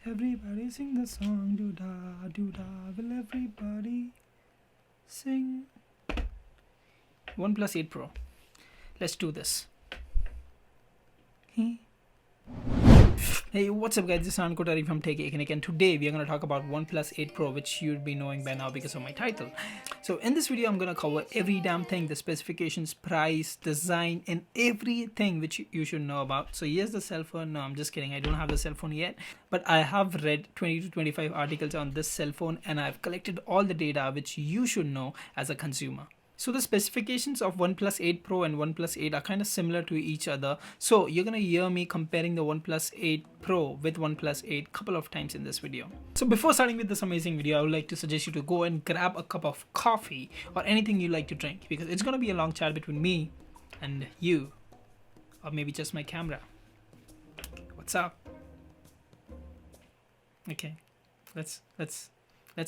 Everybody sing the song, do da, will everybody sing? OnePlus 8 Pro. Let's do this. Hey, what's up guys, this is Anand Kothari from Tech Economic, and today we are going to talk about OnePlus 8 Pro, which you'd be knowing by now because of my title. So in this video, I'm going to cover every damn thing, the specifications, price, design, and everything which you should know about. So here's the cell phone. No, I'm just kidding. I don't have the cell phone yet, but I have read 20 to 25 articles on this cell phone, and I've collected all the data which you should know as a consumer. So the specifications of OnePlus 8 Pro and OnePlus 8 are kind of similar to each other. So you're going to hear me comparing the OnePlus 8 Pro with OnePlus 8 couple of times in this video. So before starting with this amazing video, I would like to suggest you to go and grab a cup of coffee or anything you like to drink, because it's going to be a long chat between me and you, or maybe just my camera. What's up? Okay, let's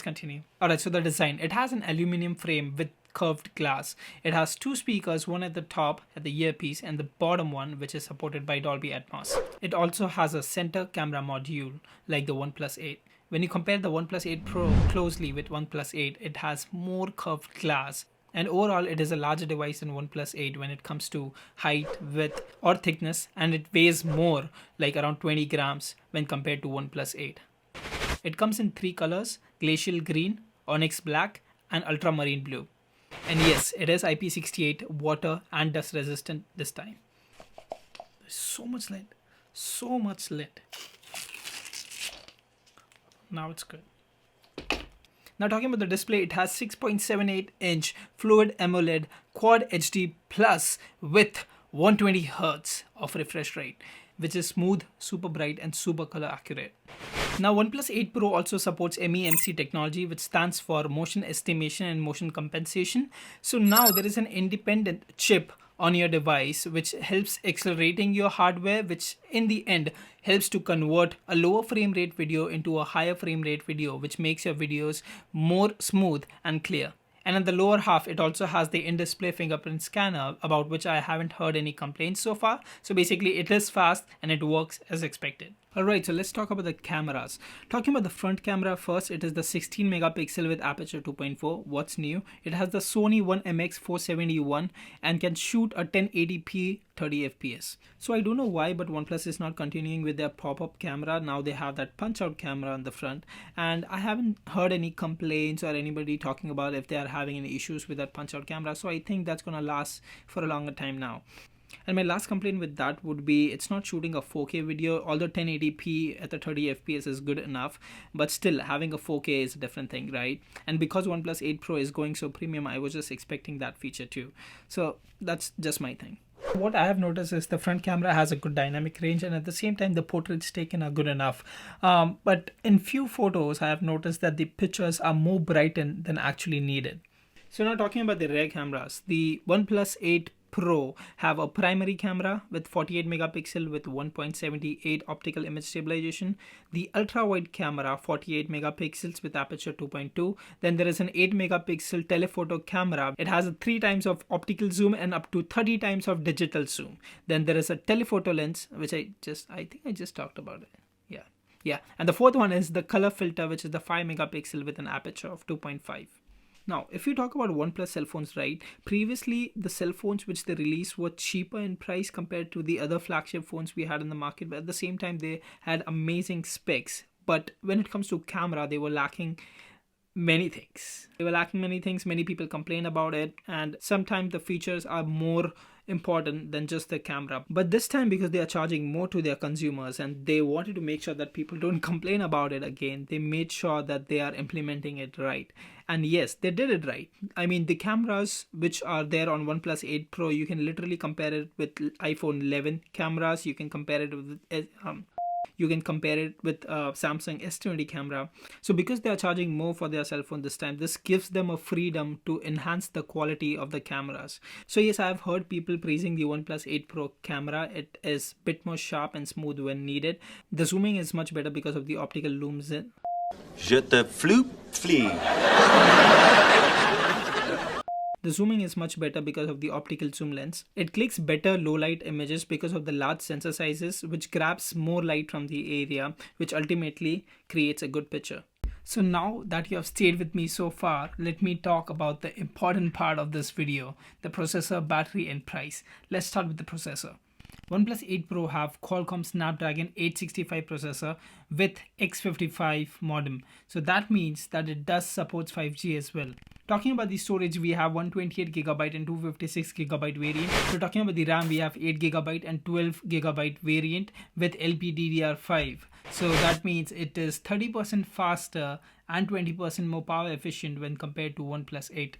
continue. Alright, so the design. It has an aluminum frame with curved glass. It has two speakers, one at the top at the earpiece and the bottom one which is supported by Dolby Atmos. It also has a center camera module like the OnePlus 8. When you compare the OnePlus 8 Pro closely with OnePlus 8, it has more curved glass. And overall, it is a larger device than OnePlus 8 when it comes to height, width, or thickness, and it weighs more, like around 20 grams when compared to OnePlus 8. It comes in three colors: glacial green, onyx black, and ultramarine blue. And yes, it is IP68, water and dust resistant this time. There's so much lit. So much lit. Now it's good. Now talking about the display, it has 6.78 inch Fluid AMOLED Quad HD Plus with 120 Hz of refresh rate, which is smooth, super bright, and super color accurate. Now OnePlus 8 Pro also supports MEMC technology, which stands for motion estimation and motion compensation. So now there is an independent chip on your device which helps accelerating your hardware, which in the end helps to convert a lower frame rate video into a higher frame rate video, which makes your videos more smooth and clear. And in the lower half, it also has the in-display fingerprint scanner, about which I haven't heard any complaints so far. So basically it is fast and it works as expected. Alright, so let's talk about the cameras. Talking about the front camera first, it is the 16 megapixel with aperture 2.4. What's new? It has the Sony 1MX 471 and can shoot a 1080p 30 fps. So I don't know why, but OnePlus is not continuing with their pop-up camera. Now they have that punch-out camera on the front, and I haven't heard any complaints or anybody talking about if they are having any issues with that punch-out camera. So I think that's gonna last for a longer time now. And my last complaint with that would be it's not shooting a 4K video, although 1080p at the 30 fps is good enough, but still having a 4K is a different thing, right? And because OnePlus 8 Pro is going so premium, I was just expecting that feature too. So that's just my thing. What I have noticed is the front camera has a good dynamic range, and at the same time the portraits taken are good enough. But in few photos I have noticed that the pictures are more brightened than actually needed. So now talking about the rear cameras, the OnePlus 8 Pro have a primary camera with 48 megapixel with 1.78 optical image stabilization, the ultra wide camera 48 megapixels with aperture 2.2, then there is an 8 megapixel telephoto camera. It has a 3 times of optical zoom and up to 30 times of digital zoom. Then there is a telephoto lens, which I think I just talked about it. Yeah. And the fourth one is the color filter, which is the 5 megapixel with an aperture of 2.5. Now, if you talk about OnePlus cell phones, right, previously the cell phones which they released were cheaper in price compared to the other flagship phones we had in the market, but at the same time they had amazing specs. But when it comes to camera, they were lacking many things. Many people complain about it, and sometimes the features are more important than just the camera. But this time, because they are charging more to their consumers and they wanted to make sure that people don't complain about it again, they made sure that they are implementing it right. And yes, they did it right. I mean, the cameras which are there on OnePlus 8 Pro, you can literally compare it with iPhone 11 cameras. You can compare it with Samsung S20 camera. So because they are charging more for their cell phone this time, this gives them a freedom to enhance the quality of the cameras. So yes, I have heard people praising the OnePlus 8 Pro camera. It is a bit more sharp and smooth when needed. The zooming is much better because of the optical looms in. Je te floep vlieg. The zooming is much better because of the optical zoom lens. It clicks better low light images because of the large sensor sizes, which grabs more light from the area, which ultimately creates a good picture. So now that you have stayed with me so far, let me talk about the important part of this video, the processor, battery and price. Let's start with the processor. OnePlus 8 Pro have Qualcomm Snapdragon 865 processor with X55 modem. So that means that it does support 5G as well. Talking about the storage, we have 128GB and 256GB variant. So talking about the RAM, we have 8GB and 12GB variant with LPDDR5. So that means it is 30% faster and 20% more power efficient when compared to OnePlus 8.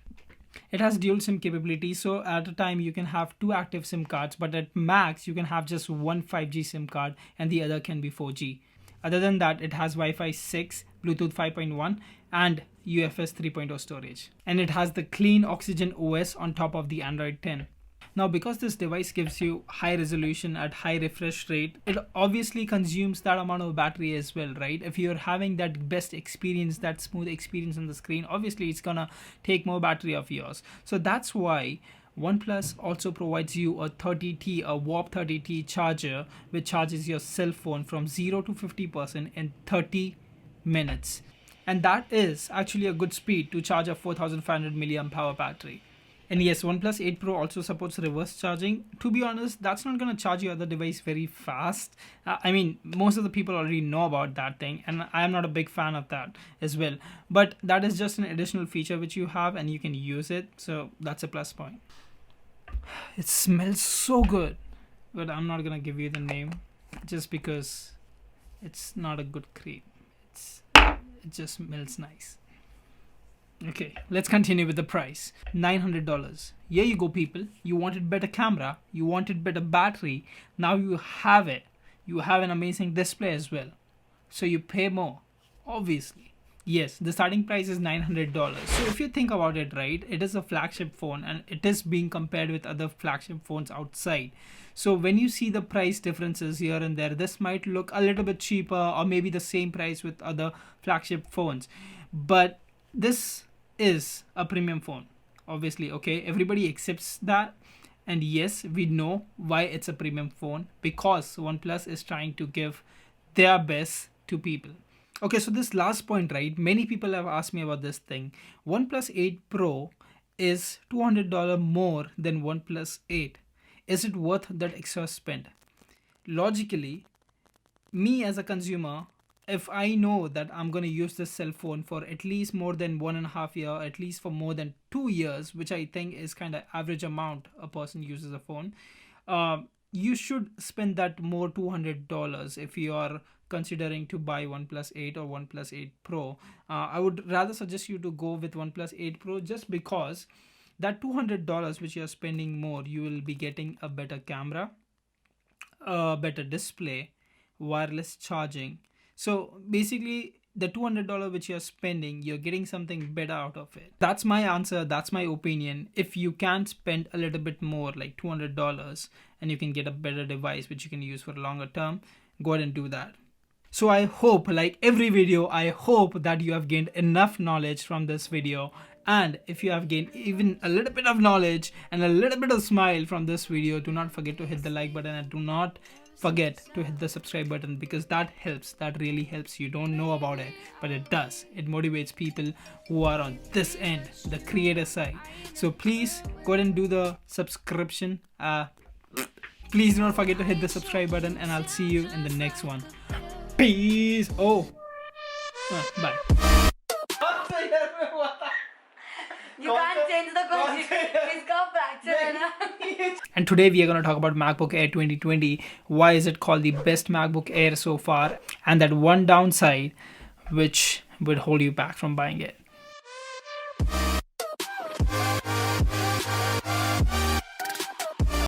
It has dual SIM capability, so at a time you can have two active SIM cards, but at max you can have just one 5G SIM card and the other can be 4G. Other than that, it has Wi-Fi 6, Bluetooth 5.1 and UFS 3.0 storage. And it has the clean Oxygen OS on top of the Android 10. Now, because this device gives you high resolution at high refresh rate, it obviously consumes that amount of battery as well, right? If you're having that best experience, that smooth experience on the screen, obviously it's gonna take more battery of yours. So that's why OnePlus also provides you a 30T, a Warp 30T charger, which charges your cell phone from 0 to 50% in 30 minutes. And that is actually a good speed to charge a 4500 mAh battery. And yes, OnePlus 8 Pro also supports reverse charging. To be honest, that's not going to charge your other device very fast. I mean, most of the people already know about that thing, and I am not a big fan of that as well. But that is just an additional feature which you have and you can use it. So that's a plus point. It smells so good, but I'm not going to give you the name just because it's not a good cream. It just smells nice. Okay, let's continue with the price. $900. Here you go, people. You wanted better camera, you wanted better battery. Now you have it. You have an amazing display as well. So you pay more, obviously. Yes, the starting price is $900. So if you think about it, right, it is a flagship phone and it is being compared with other flagship phones outside. So when you see the price differences here and there, this might look a little bit cheaper or maybe the same price with other flagship phones. But this is a premium phone, obviously. Okay, everybody accepts that, and yes, we know why it's a premium phone, because OnePlus is trying to give their best to people. Okay, so this last point, right, many people have asked me about this thing. OnePlus 8 Pro is $200 more than OnePlus 8. Is it worth that extra spend? Logically, me as a consumer, if I know that I'm going to use this cell phone for at least more than 1.5 years, at least for more than 2 years, which I think is kind of average amount a person uses a phone, you should spend that more $200 if you are considering to buy OnePlus 8 or OnePlus 8 Pro. I would rather suggest you to go with OnePlus 8 Pro just because that $200 which you're spending more, you will be getting a better camera, a better display, wireless charging. So basically, the $200 which you're spending, you're getting something better out of it. That's my answer. That's my opinion. If you can spend a little bit more, like $200, and you can get a better device which you can use for a longer term, go ahead and do that. So I hope, like every video, I hope that you have gained enough knowledge from this video. And if you have gained even a little bit of knowledge and a little bit of smile from this video, do not forget to hit the like button and do not forget to hit the subscribe button, because that helps. That really helps. You don't know about it, but it does. It motivates people who are on this end, the creator side. So please go ahead and do the subscription. Please do not forget to hit the subscribe button, and I'll see you in the next one. Peace. Bye. You can't change the question. It's got fracture. And today we are going to talk about MacBook Air 2020. Why is it called the best MacBook Air so far? And that one downside which would hold you back from buying it.